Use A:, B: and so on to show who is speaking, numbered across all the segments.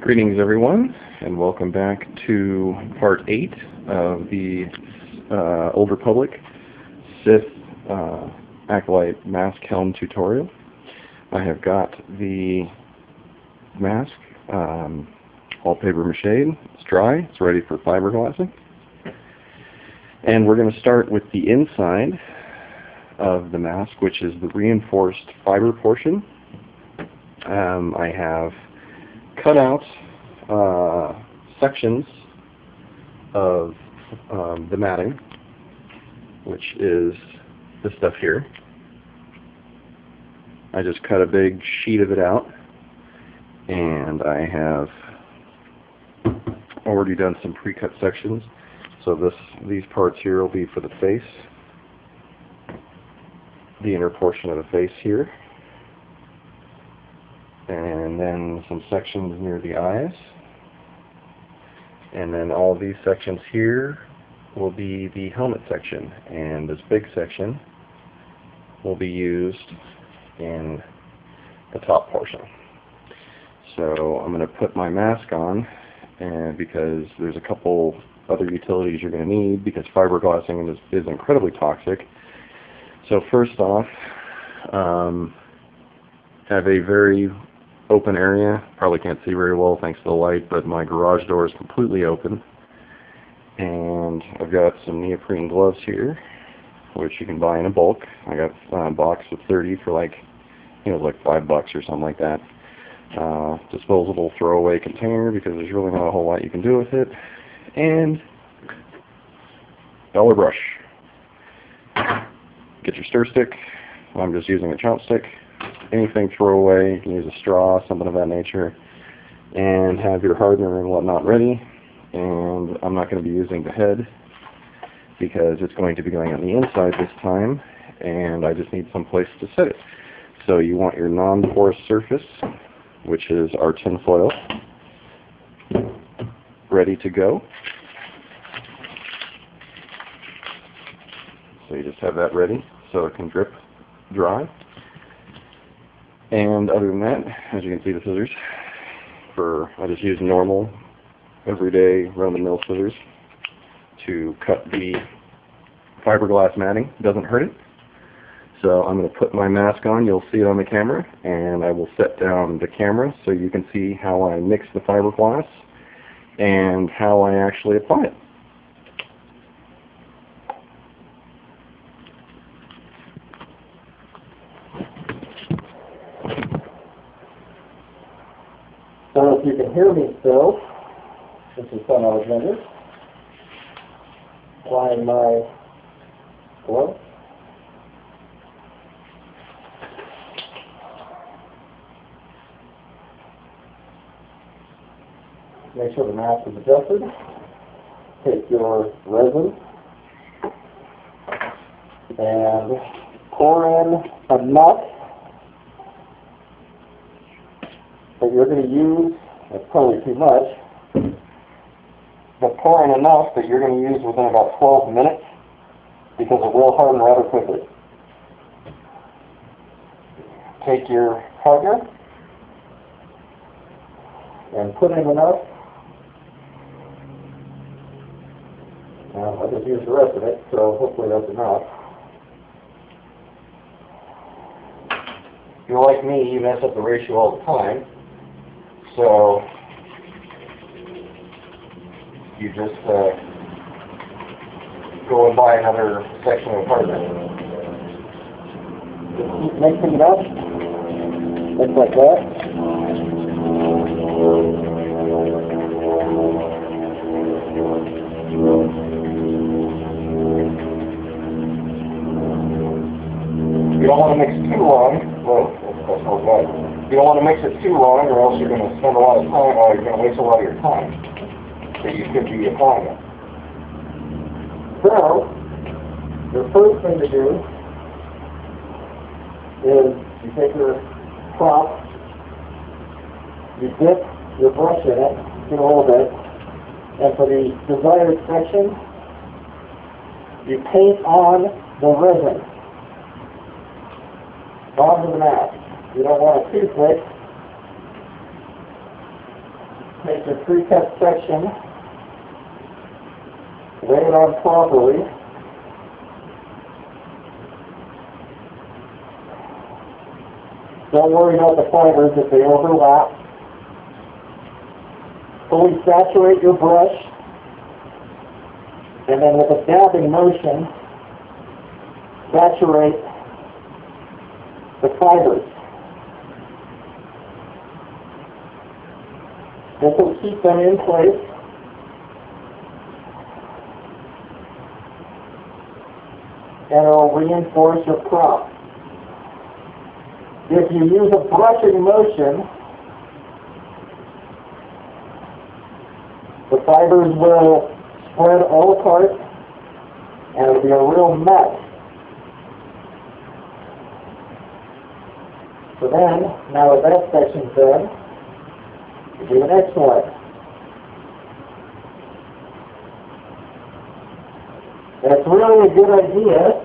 A: Greetings everyone, and welcome back to part 8 of the Old Republic Sith Acolyte mask helm tutorial. I have got the mask all paper mache. It's dry, it's ready for fiberglassing. And we're going to start with the inside of the mask, which is the reinforced fiber portion. I have cut out sections of the matting, which is this stuff here. I just cut a big sheet of it out, and I have already done some pre-cut sections. So these parts here will be for the face, the inner portion of the face here, and then some sections near the eyes, and then all these sections here will be the helmet section, and this big section will be used in the top portion. So I'm going to put my mask on, and because there's a couple other utilities you're going to need, because fiberglassing is incredibly toxic. So first off, have a very open area. Probably can't see very well thanks to the light, but my garage door is completely open, and I've got some neoprene gloves here, which you can buy in a bulk. I got a box of 30 for like $5 or something like that. Disposable throwaway container, because there's really not a whole lot you can do with it. And dollar brush. Get your stir stick. I'm just using a chopstick. Anything throwaway, you can use a straw, something of that nature, and have your hardener and whatnot ready. And I'm not going to be using the head because it's going to be going on the inside this time, and I just need some place to set it. So you want your non-porous surface, which is our tin foil, ready to go. So you just have that ready so it can drip dry. And other than that, as you can see, the scissors, I just use normal, everyday, run-of-the-mill scissors to cut the fiberglass matting. It doesn't hurt it. So I'm going to put my mask on. You'll see it on the camera, and I will set down the camera so you can see how I mix the fiberglass and how I actually apply it. So if you can hear me still, this is Son Alexander, applying my glove. Make sure the mask is adjusted. Take your resin and pour in enough that you're going to use. That's probably too much, but pour in enough that you're going to use within about 12 minutes, because it will harden rather quickly. Take your hardener and put in enough. Now, I just used the rest of it, so hopefully that's enough. If you're like me, you mess up the ratio all the time. So you just go and buy another section of hardener. Just keep mixing it up, just like that. You don't want to mix it too long. Well, that's not bad. You don't want to mix it too long, or else you're going to spend a lot of time, or you're going to waste a lot of your time that you could be applying it. So, the first thing to do is you take your prop, you dip your brush in it, in a little bit, and for the desired section, you paint on the resin onto the mask. You don't want it too thick,
B: Take your pre-cut section, lay it on properly. Don't worry about the fibers if they overlap. Fully saturate your brush, and then with a dabbing motion, saturate the fibers. This will keep them in place. And it will reinforce your prop. If you use a brushing motion, the fibers will spread all apart and it'll be a real mess. So then, now that that section's done, you do the next one. And it's really a good idea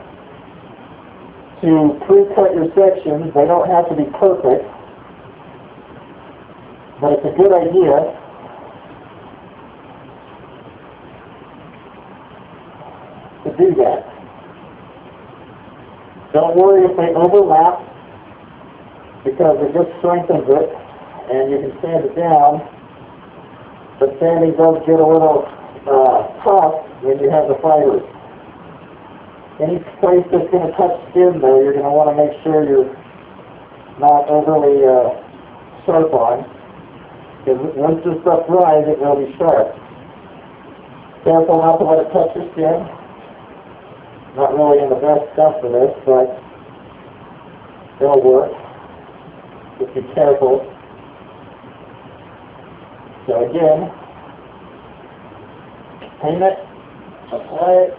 B: to pre-cut your sections. They don't have to be perfect, but it's a good idea to do that. Don't worry if they overlap, because it just strengthens it, and you can sand it down, but sanding does get a little tough when you have the fibers. Any place that's going to touch skin, though, you're going to want to make sure you're not overly sharp on, because once this stuff dries, it will be sharp. Careful not to let it touch your skin. Not really in the best stuff for this, but it'll work. Just be careful. So again, paint it, apply it,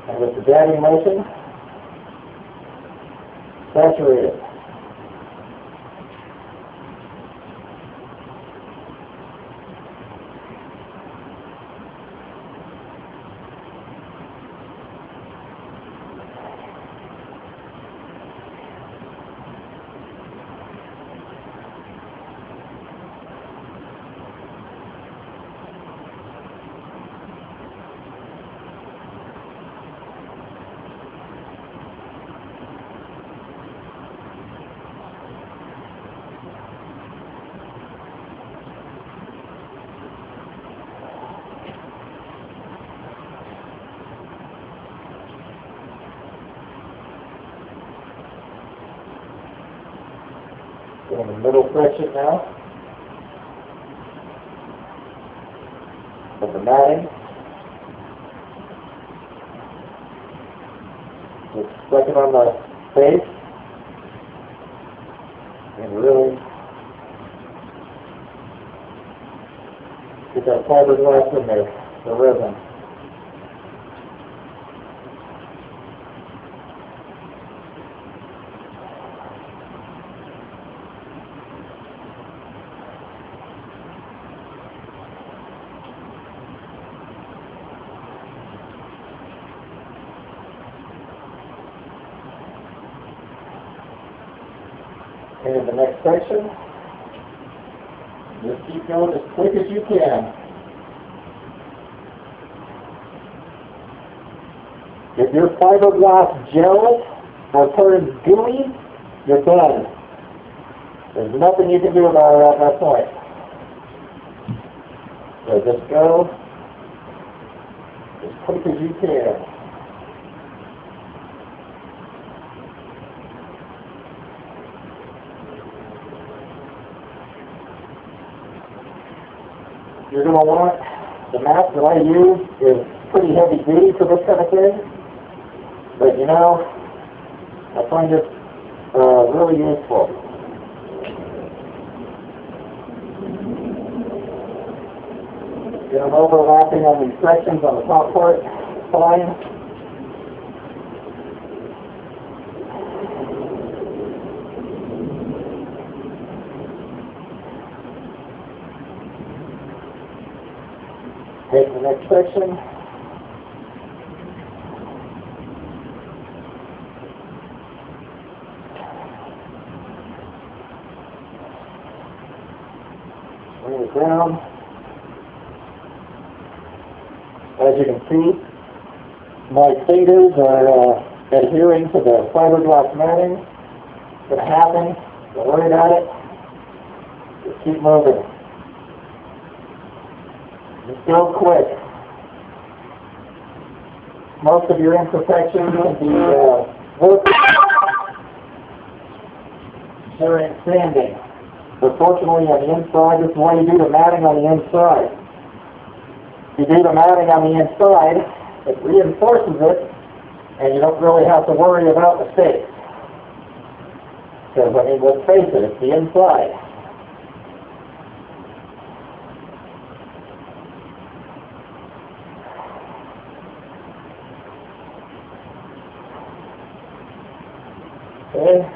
B: and with the dabbing motion, saturate it. In the middle section now of the matting. Just stuck it on the face and really get that fiberglass in there, the resin. And in the next section, just keep going as quick as you can. If your fiberglass gels or turns gooey, you're done. There's nothing you can do about it at that point. So just go as quick as you can. You're going to want, the mask that I use is pretty heavy duty for this kind of thing, but you know, I find it really useful. Get them overlapping on these sections on the top part, fine. Take the next section. Bring it down. As you can see, my faders are adhering to the fiberglass matting. It's going to happen. Don't worry about it. Just keep moving. Just go quick. Most of your imperfections will be worked during sanding. But fortunately on the inside, this is why you do the matting on the inside. If you do the matting on the inside, it reinforces it, and you don't really have to worry about mistakes. Because, I mean, let's face it, it's the inside. Okay.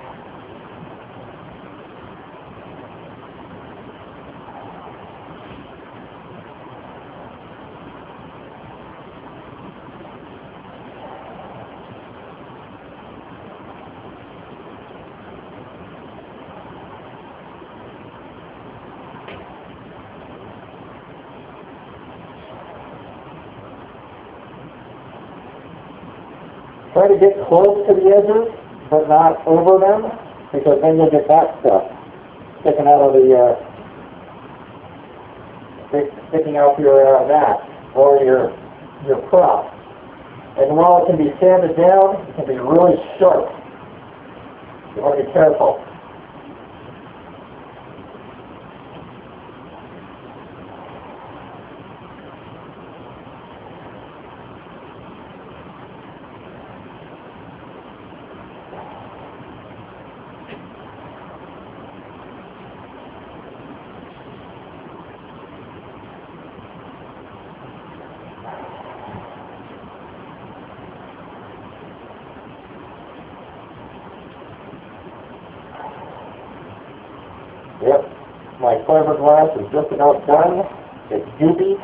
B: Try to get close to the edges, but not over them, because then you'll get that stuff sticking out of the sticking out your mat or your prop. And while it can be sanded down, it can be really sharp. You want to be careful. Yep, my fiberglass is just about done. It's goopy,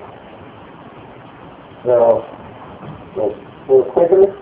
B: so it's a little quicker.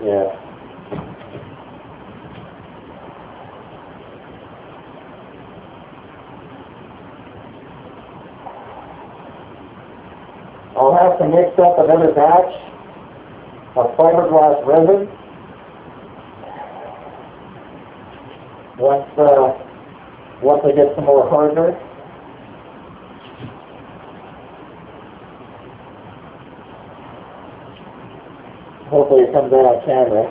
B: Yeah. I'll have to mix up another batch of fiberglass resin once I get some more hardener. Hopefully it comes out on camera.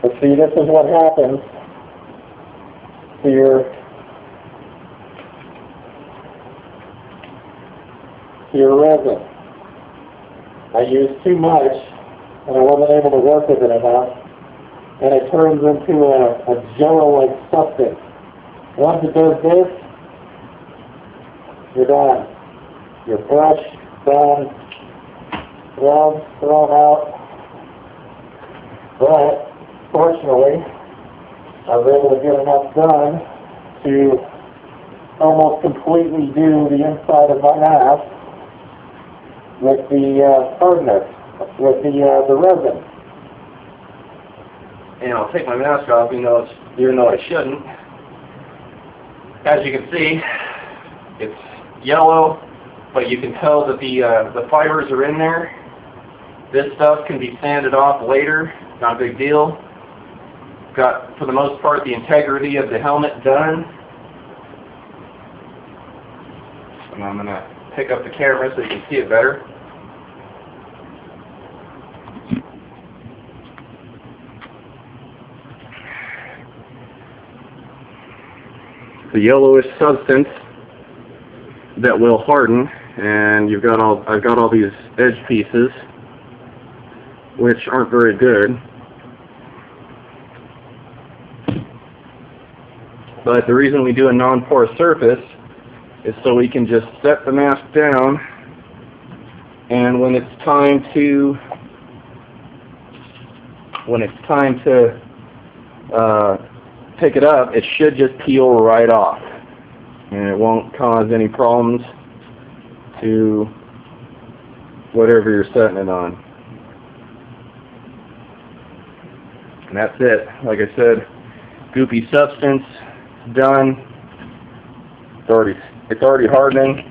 B: But see, this is what happens to your resin. I used too much, and I wasn't able to work with it enough, and it turns into a jello-like substance. Once it does this, you're done. You're fresh, done, thrown out. But, fortunately, I was able to get enough done to almost completely do the inside of my mask with the hardener, with the resin.
A: and I'll take my mask off, even though I shouldn't. As you can see, it's yellow, but you can tell that the fibers are in there. This stuff can be sanded off later, not a big deal. Got, for the most part, the integrity of the helmet done. And I'm going to pick up the camera so you can see it better. The yellowish substance that will harden, and I've got all these edge pieces which aren't very good. But the reason we do a non-porous surface is so we can just set the mask down, and when it's time to pick it up, it should just peel right off, and it won't cause any problems to whatever you're setting it on. And that's it. Like I said, goopy substance, done. It's already hardening.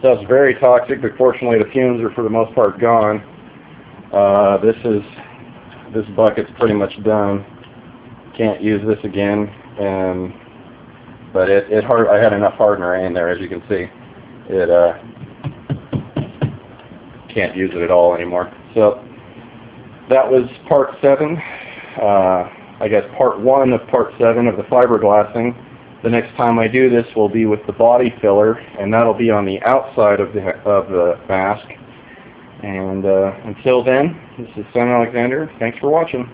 A: Stuff's very toxic, but fortunately the fumes are for the most part gone. This bucket's pretty much done. Can't use this again, but I had enough hardener in there, as you can see. Can't use it at all anymore. So that was part 7. I guess part 1 of part 7 of the fiberglassing. The next time I do this will be with the body filler, and that'll be on the outside of the mask. And until then, this is Son Alexander. Thanks for watching.